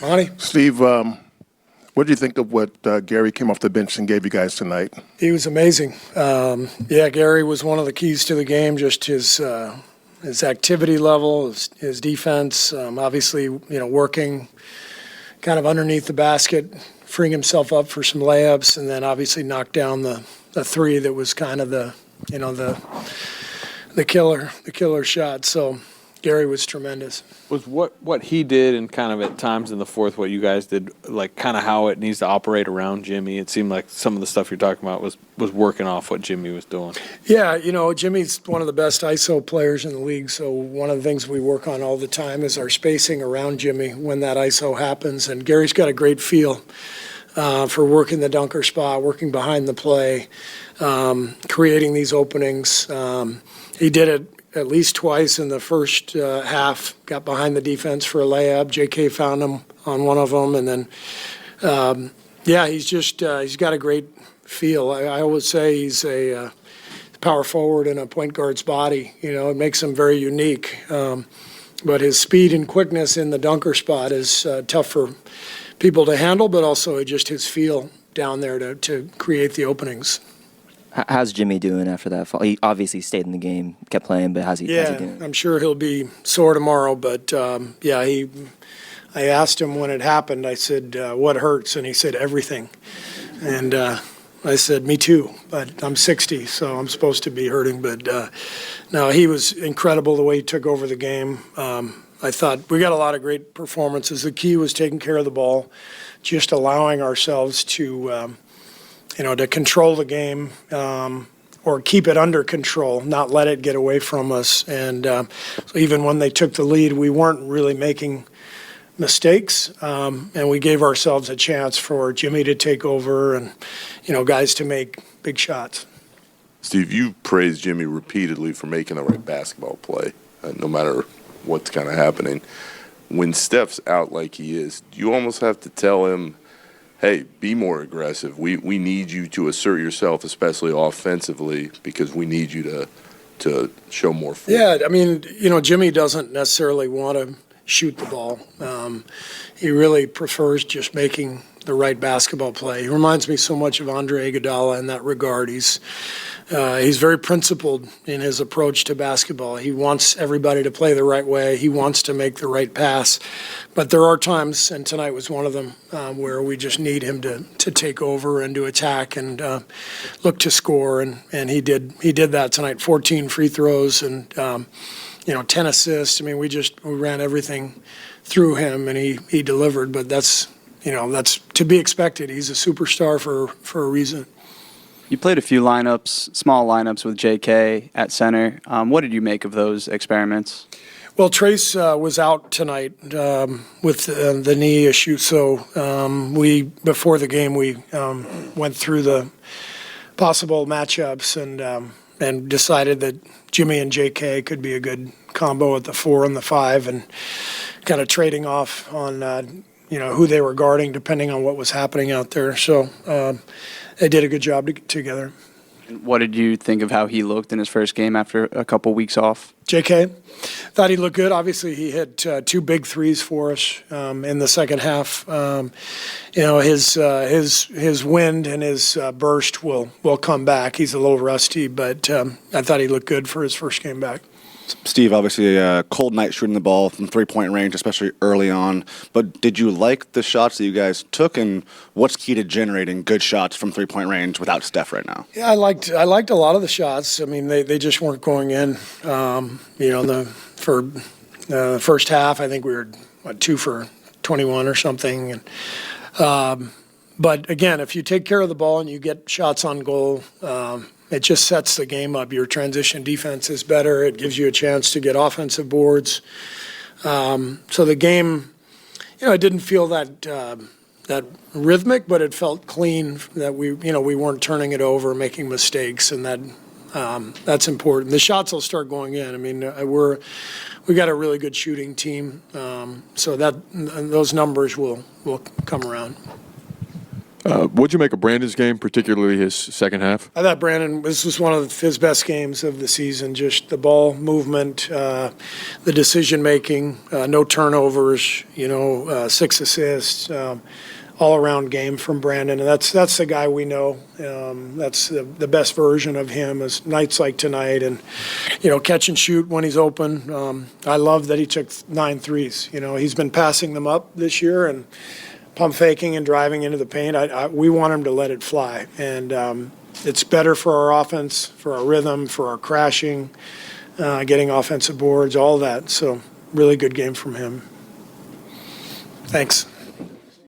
Monty? Steve, what do you think of what Gary came off the bench and gave you guys tonight? He was amazing. Gary was one of the keys to the game, just his activity level, his defense, obviously, working kind of underneath the basket, freeing himself up for some layups, and then obviously knocked down the three that was kind of the killer shot. So Gary was tremendous. Was what he did and kind of at times in the fourth, what you guys did, like kind of how it needs to operate around Jimmy? It seemed like some of the stuff you're talking about was working off what Jimmy was doing. Yeah, Jimmy's one of the best ISO players in the league, so one of the things we work on all the time is our spacing around Jimmy when that ISO happens, and Gary's got a great feel for working the dunker spot, working behind the play, creating these openings. He did it at least twice in the first half, got behind the defense for a layup. JK found him on one of them. And then, he's got a great feel. I always say he's a power forward in a point guard's body. It makes him very unique. But his speed and quickness in the dunker spot is tough for people to handle, but also just his feel down there to create the openings. How's Jimmy doing after that fall? He obviously stayed in the game, kept playing, but how's he doing? I'm sure he'll be sore tomorrow, but I asked him when it happened, I said, what hurts? And he said, everything. And I said, me too, but I'm 60, so I'm supposed to be hurting. But no, he was incredible the way he took over the game. I thought we got a lot of great performances. The key was taking care of the ball, just allowing ourselves to control the game or keep it under control, not let it get away from us. And so even when they took the lead, we weren't really making mistakes, and we gave ourselves a chance for Jimmy to take over and, guys to make big shots. Steve, you praised Jimmy repeatedly for making the right basketball play, no matter what's kind of happening. When Steph's out like he is, you almost have to tell him, hey, be more aggressive. We need you to assert yourself, especially offensively, because we need you to show more force. Yeah, Jimmy doesn't necessarily want to shoot the ball. He really prefers just making the right basketball play. He reminds me so much of Andre Iguodala in that regard. He's very principled in his approach to basketball. He wants everybody to play the right way. He wants to make the right pass. But there are times, and tonight was one of them, where we just need him to take over and to attack and look to score. And he did that tonight. 14 free throws and 10 assists. We ran everything through him, and he delivered. But that's to be expected. He's a superstar for a reason. You played a few small lineups with JK at center. What did you make of those experiments? Well, Trace was out tonight with the knee issue, so before the game we went through the possible matchups and decided that Jimmy and JK could be a good combo at the 4 and the 5, and kind of trading off on who they were guarding depending on what was happening out there. So they did a good job together. What did you think of how he looked in his first game after a couple weeks off? JK, thought he looked good. Obviously, he hit 2 big threes for us in the second half. His wind and his burst will come back. He's a little rusty, but I thought he looked good for his first game back. Steve, obviously a cold night shooting the ball from three-point range, especially early on. But did you like the shots that you guys took, and what's key to generating good shots from three-point range without Steph right now? Yeah, I liked a lot of the shots. They just weren't going in. For the first half, I think we were 2 for 21 or something. But again, if you take care of the ball and you get shots on goal, it just sets the game up. Your transition defense is better. It gives you a chance to get offensive boards. So the game, it didn't feel that rhythmic, but it felt clean. That we weren't turning it over, making mistakes, and that's important. The shots will start going in. We got a really good shooting team, so that those numbers will come around. What'd you make of Brandon's game, particularly his second half? I thought Brandon, this was one of his best games of the season. Just the ball movement, the decision-making, no turnovers, 6 assists, all-around game from Brandon. And that's the guy we know. That's the best version of him is nights like tonight and, catch and shoot when he's open. I love that he took 9 threes. He's been passing them up this year and pump faking and driving into the paint. We want him to let it fly. And it's better for our offense, for our rhythm, for our crashing, getting offensive boards, all that. So really good game from him. Thanks.